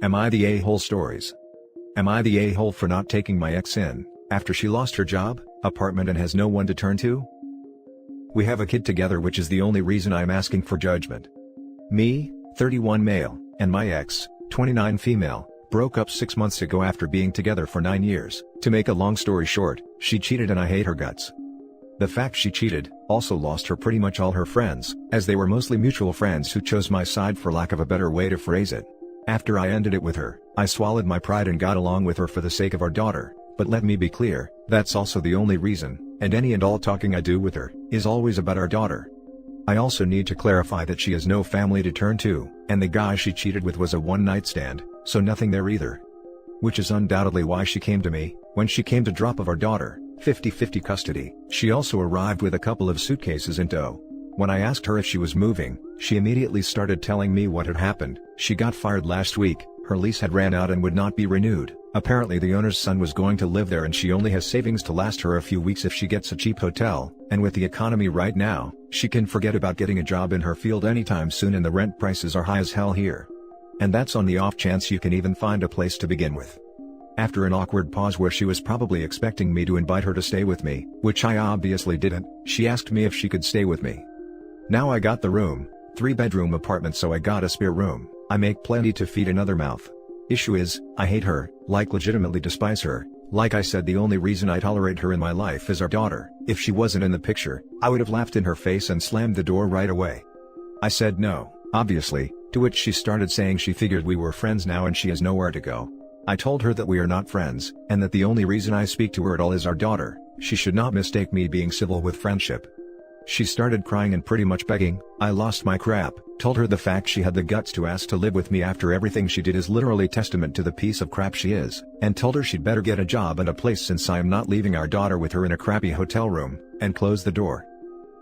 Am I the a-hole stories? Am I the a-hole for not taking my ex in, after she lost her job, apartment and has no one to turn to? We have a kid together, which is the only reason I'm asking for judgment. Me, 31 male, and my ex, 29 female, broke up 6 months ago after being together for 9 years. To make a long story short, she cheated and I hate her guts. The fact she cheated also lost her pretty much all her friends, as they were mostly mutual friends who chose my side, for lack of a better way to phrase it. After I ended it with her, I swallowed my pride and got along with her for the sake of our daughter, but let me be clear, that's also the only reason, and any and all talking I do with her is always about our daughter. I also need to clarify that she has no family to turn to, and the guy she cheated with was a one-night stand, so nothing there either. Which is undoubtedly why she came to me. When she came to drop of our daughter, 50-50 custody, she also arrived with a couple of suitcases in tow. When I asked her if she was moving, she immediately started telling me what had happened. She got fired last week, her lease had ran out and would not be renewed. Apparently the owner's son was going to live there and she only has savings to last her a few weeks if she gets a cheap hotel, and with the economy right now, she can forget about getting a job in her field anytime soon, and the rent prices are high as hell here. And that's on the off chance you can even find a place to begin with. After an awkward pause where she was probably expecting me to invite her to stay with me, which I obviously didn't, she asked me if she could stay with me. Now I got the room, 3-bedroom apartment, so I got a spare room. I make plenty to feed another mouth. Issue is, I hate her, like legitimately despise her. Like I said, the only reason I tolerate her in my life is our daughter. If she wasn't in the picture, I would have laughed in her face and slammed the door right away. I said no, obviously, to which she started saying she figured we were friends now and she has nowhere to go. I told her that we are not friends, and that the only reason I speak to her at all is our daughter. She should not mistake me being civil with friendship. She started crying and pretty much begging. I lost my crap, told her the fact she had the guts to ask to live with me after everything she did is literally testament to the piece of crap she is, and told her she'd better get a job and a place since I am not leaving our daughter with her in a crappy hotel room, and closed the door.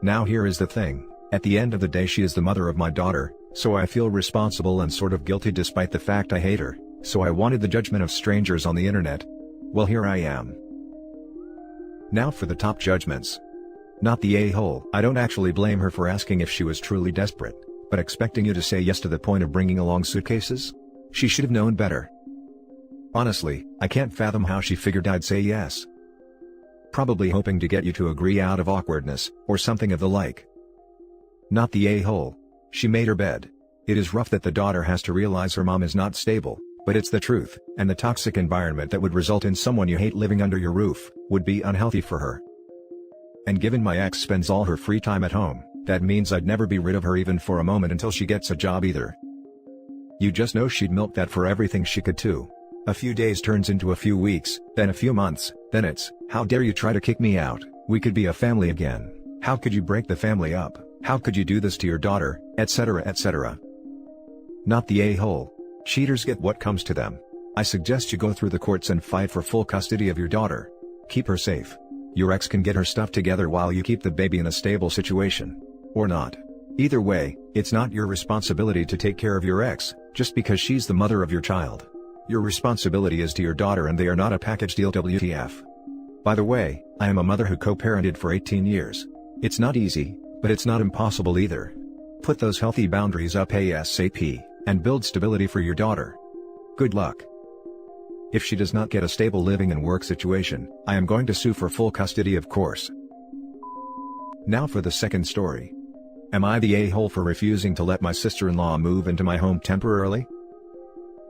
Now here is the thing, at the end of the day she is the mother of my daughter, so I feel responsible and sort of guilty despite the fact I hate her, so I wanted the judgment of strangers on the internet. Well, here I am. Now for the top judgments. Not the a-hole. I don't actually blame her for asking if she was truly desperate, but expecting you to say yes to the point of bringing along suitcases? She should have known better. Honestly, I can't fathom how she figured I'd say yes. Probably hoping to get you to agree out of awkwardness, or something of the like. Not the a-hole. She made her bed. It is rough that the daughter has to realize her mom is not stable, but it's the truth, and the toxic environment that would result in someone you hate living under your roof would be unhealthy for her. And given my ex spends all her free time at home, that means I'd never be rid of her even for a moment until she gets a job either. You just know she'd milk that for everything she could too. A few days turns into a few weeks, then a few months, then it's, how dare you try to kick me out, we could be a family again, how could you break the family up, how could you do this to your daughter, etc. etc. Not the a-hole. Cheaters get what comes to them. I suggest you go through the courts and fight for full custody of your daughter. Keep her safe. Your ex can get her stuff together while you keep the baby in a stable situation. Or not. Either way, it's not your responsibility to take care of your ex, just because she's the mother of your child. Your responsibility is to your daughter and they are not a package deal, WTF. By the way, I am a mother who co-parented for 18 years. It's not easy, but it's not impossible either. Put those healthy boundaries up ASAP, and build stability for your daughter. Good luck. If she does not get a stable living and work situation, I am going to sue for full custody, of course. Now for the second story. Am I the a-hole for refusing to let my sister-in-law move into my home temporarily?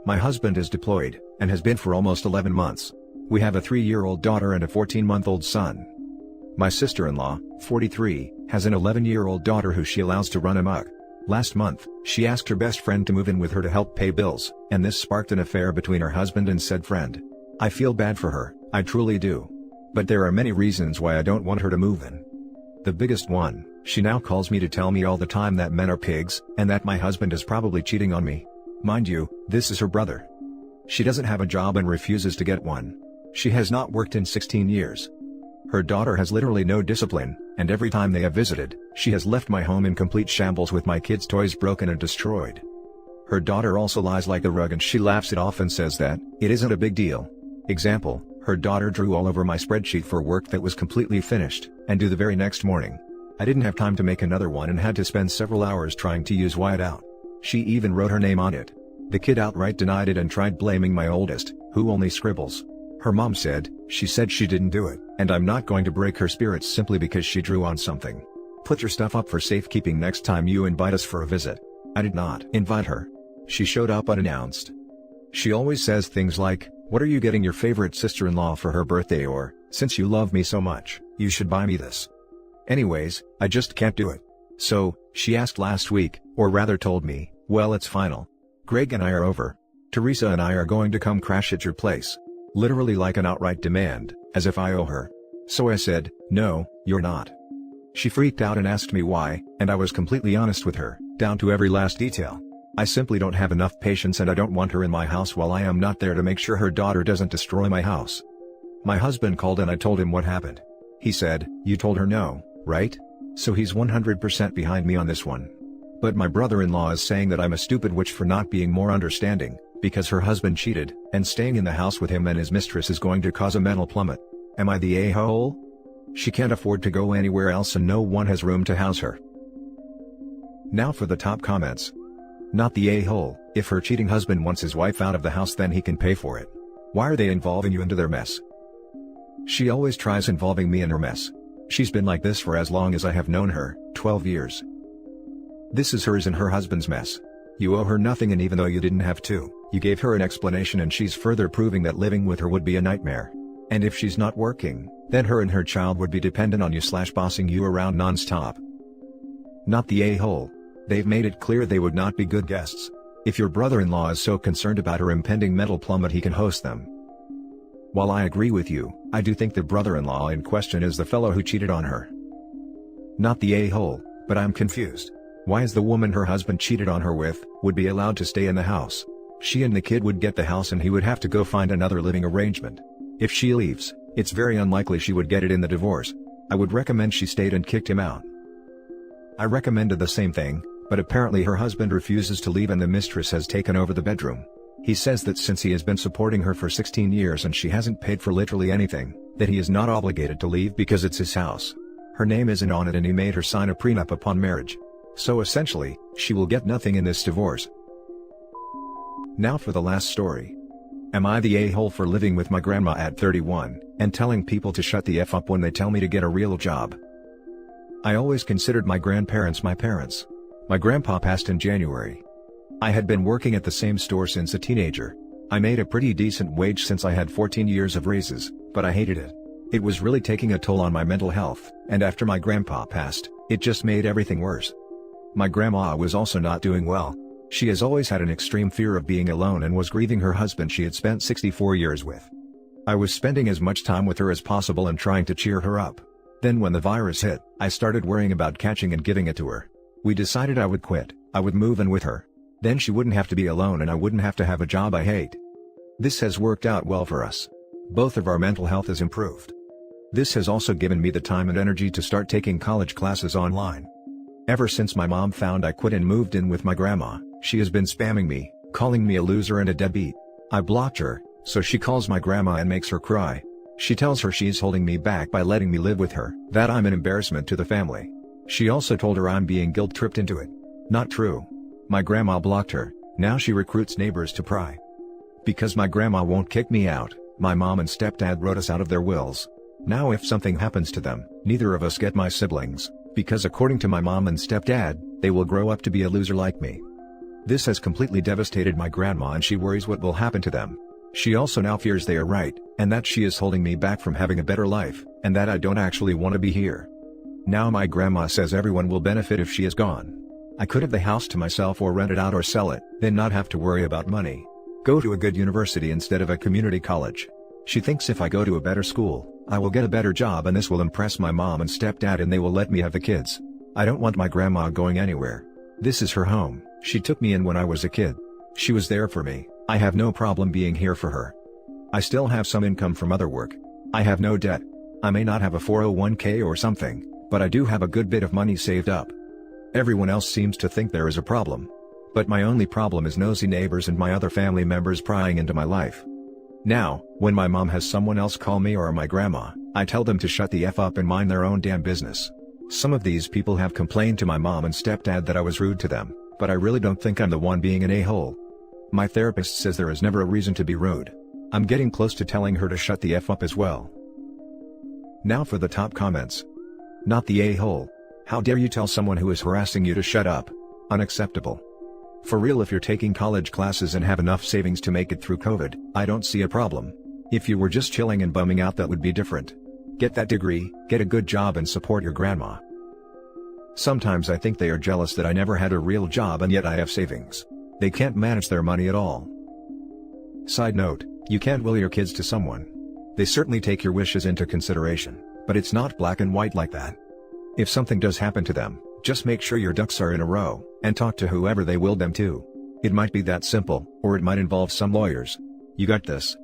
My husband is deployed, and has been for almost 11 months. We have a 3-year-old daughter and a 14-month-old son. My sister-in-law, 43, has an 11-year-old daughter who she allows to run amok. Last month, she asked her best friend to move in with her to help pay bills, and this sparked an affair between her husband and said friend. I feel bad for her, I truly do. But there are many reasons why I don't want her to move in. The biggest one, she now calls me to tell me all the time that men are pigs, and that my husband is probably cheating on me. Mind you, this is her brother. She doesn't have a job and refuses to get one. She has not worked in 16 years. Her daughter has literally no discipline, and every time they have visited, she has left my home in complete shambles with my kids' toys broken and destroyed. Her daughter also lies like a rug and she laughs it off and says that it isn't a big deal. Example, her daughter drew all over my spreadsheet for work that was completely finished, and due the very next morning. I didn't have time to make another one and had to spend several hours trying to use whiteout. She even wrote her name on it. The kid outright denied it and tried blaming my oldest, who only scribbles. Her mom said she didn't do it, and I'm not going to break her spirits simply because she drew on something. Put your stuff up for safekeeping next time you invite us for a visit. I did not invite her. She showed up unannounced. She always says things like, "What are you getting your favorite sister-in-law for her birthday?" or, "Since you love me so much, you should buy me this." Anyways, I just can't do it. So, she asked last week, or rather told me, "Well, it's final. Greg and I are over. Teresa and I are going to come crash at your place." Literally like an outright demand, as if I owe her. So I said, "No, you're not." She freaked out and asked me why, and I was completely honest with her, down to every last detail. I simply don't have enough patience and I don't want her in my house while I am not there to make sure her daughter doesn't destroy my house. My husband called and I told him what happened. He said, "You told her no, right?" So he's 100% behind me on this one. But my brother-in-law is saying that I'm a stupid witch for not being more understanding, because her husband cheated, and staying in the house with him and his mistress is going to cause a mental plummet. Am I the a-hole? She can't afford to go anywhere else and no one has room to house her. Now for the top comments. Not the a-hole. If her cheating husband wants his wife out of the house then he can pay for it. Why are they involving you into their mess? She always tries involving me in her mess. She's been like this for as long as I have known her, 12 years. This is hers and her husband's mess. You owe her nothing, and even though you didn't have to, you gave her an explanation, and she's further proving that living with her would be a nightmare. And if she's not working, then her and her child would be dependent on you / bossing you around non-stop. Not the a-hole. They've made it clear they would not be good guests. If your brother-in-law is so concerned about her impending mental plummet he can host them. While I agree with you, I do think the brother-in-law in question is the fellow who cheated on her. Not the a-hole, but I'm confused. Why is the woman her husband cheated on her with, would be allowed to stay in the house? She and the kid would get the house and he would have to go find another living arrangement. If she leaves, it's very unlikely she would get it in the divorce. I would recommend she stayed and kicked him out. I recommended the same thing, but apparently her husband refuses to leave and the mistress has taken over the bedroom. He says that since he has been supporting her for 16 years and she hasn't paid for literally anything, that he is not obligated to leave because it's his house. Her name isn't on it and he made her sign a prenup upon marriage. So essentially, she will get nothing in this divorce. Now for the last story. Am I the a-hole for living with my grandma at 31, and telling people to shut the F up when they tell me to get a real job? I always considered my grandparents my parents. My grandpa passed in January. I had been working at the same store since a teenager. I made a pretty decent wage since I had 14 years of raises, but I hated it. It was really taking a toll on my mental health, and after my grandpa passed, it just made everything worse. My grandma was also not doing well. She has always had an extreme fear of being alone and was grieving her husband she had spent 64 years with. I was spending as much time with her as possible and trying to cheer her up. Then when the virus hit, I started worrying about catching and giving it to her. We decided I would quit, I would move in with her. Then she wouldn't have to be alone and I wouldn't have to have a job I hate. This has worked out well for us. Both of our mental health has improved. This has also given me the time and energy to start taking college classes online. Ever since my mom found I quit and moved in with my grandma, she has been spamming me, calling me a loser and a deadbeat. I blocked her, so she calls my grandma and makes her cry. She tells her she's holding me back by letting me live with her, that I'm an embarrassment to the family. She also told her I'm being guilt-tripped into it. Not true. My grandma blocked her, now she recruits neighbors to pry. Because my grandma won't kick me out, my mom and stepdad wrote us out of their wills. Now if something happens to them, neither of us get my siblings, because according to my mom and stepdad, they will grow up to be a loser like me. This has completely devastated my grandma and she worries what will happen to them. She also now fears they are right, and that she is holding me back from having a better life, and that I don't actually want to be here. Now my grandma says everyone will benefit if she is gone. I could have the house to myself or rent it out or sell it, then not have to worry about money. Go to a good university instead of a community college. She thinks if I go to a better school, I will get a better job and this will impress my mom and stepdad and they will let me have the kids. I don't want my grandma going anywhere. This is her home, she took me in when I was a kid. She was there for me, I have no problem being here for her. I still have some income from other work. I have no debt. I may not have a 401k or something, but I do have a good bit of money saved up. Everyone else seems to think there is a problem. But my only problem is nosy neighbors and my other family members prying into my life. Now, when my mom has someone else call me or my grandma, I tell them to shut the F up and mind their own damn business. Some of these people have complained to my mom and stepdad that I was rude to them, but I really don't think I'm the one being an a-hole. My therapist says there is never a reason to be rude. I'm getting close to telling her to shut the F up as well. Now for the top comments. Not the a-hole. How dare you tell someone who is harassing you to shut up? Unacceptable. For real, if you're taking college classes and have enough savings to make it through COVID, I don't see a problem. If you were just chilling and bumming out, that would be different. Get that degree, get a good job and support your grandma. Sometimes I think they are jealous that I never had a real job and yet I have savings. They can't manage their money at all. Side note, you can't will your kids to someone. They certainly take your wishes into consideration, but it's not black and white like that. If something does happen to them, just make sure your ducks are in a row, and talk to whoever they willed them to. It might be that simple, or it might involve some lawyers. You got this.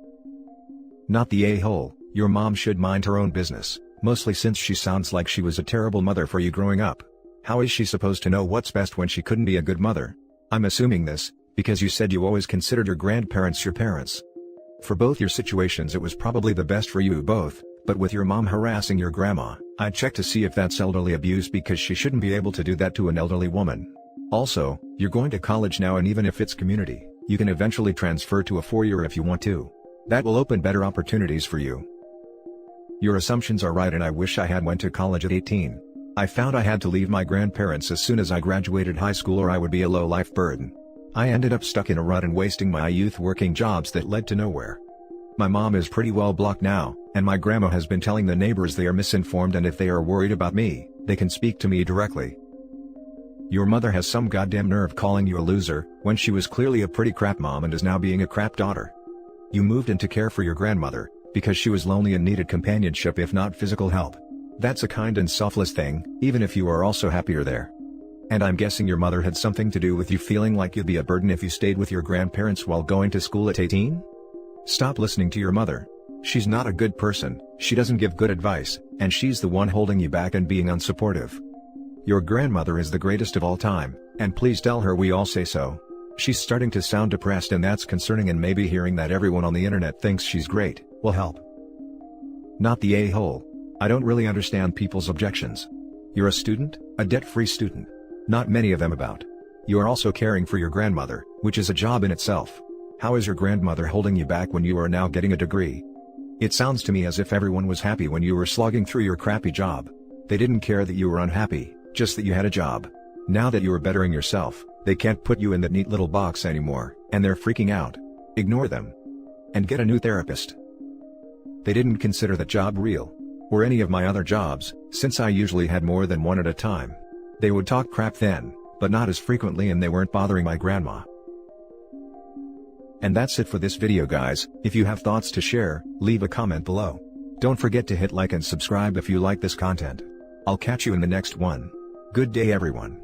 Not the a-hole. Your mom should mind her own business, mostly since she sounds like she was a terrible mother for you growing up. How is she supposed to know what's best when she couldn't be a good mother? I'm assuming this, because you said you always considered your grandparents your parents. For both your situations it was probably the best for you both, but with your mom harassing your grandma, I'd check to see if that's elderly abuse, because she shouldn't be able to do that to an elderly woman. Also, you're going to college now, and even if it's community, you can eventually transfer to a 4-year if you want to. That will open better opportunities for you. Your assumptions are right, and I wish I had went to college at 18. I found I had to leave my grandparents as soon as I graduated high school, or I would be a low-life burden. I ended up stuck in a rut and wasting my youth working jobs that led to nowhere. My mom is pretty well blocked now, and my grandma has been telling the neighbors they are misinformed, and if they are worried about me, they can speak to me directly. Your mother has some goddamn nerve calling you a loser, when she was clearly a pretty crap mom and is now being a crap daughter. You moved in to care for your grandmother, because she was lonely and needed companionship if not physical help. That's a kind and selfless thing, even if you are also happier there. And I'm guessing your mother had something to do with you feeling like you'd be a burden if you stayed with your grandparents while going to school at 18? Stop listening to your mother. She's not a good person, she doesn't give good advice, and she's the one holding you back and being unsupportive. Your grandmother is the greatest of all time, and please tell her we all say so. She's starting to sound depressed, and that's concerning, and maybe hearing that everyone on the internet thinks she's great will help. Not the a-hole. I don't really understand people's objections. You're a student, a debt-free student. Not many of them about. You are also caring for your grandmother, which is a job in itself. How is your grandmother holding you back when you are now getting a degree? It sounds to me as if everyone was happy when you were slogging through your crappy job. They didn't care that you were unhappy, just that you had a job. Now that you are bettering yourself, they can't put you in that neat little box anymore, and they're freaking out. Ignore them. And get a new therapist. They didn't consider that job real. Or any of my other jobs, since I usually had more than one at a time. They would talk crap then, but not as frequently, and they weren't bothering my grandma. And that's it for this video, guys. If you have thoughts to share, leave a comment below. Don't forget to hit like and subscribe if you like this content. I'll catch you in the next one. Good day, everyone.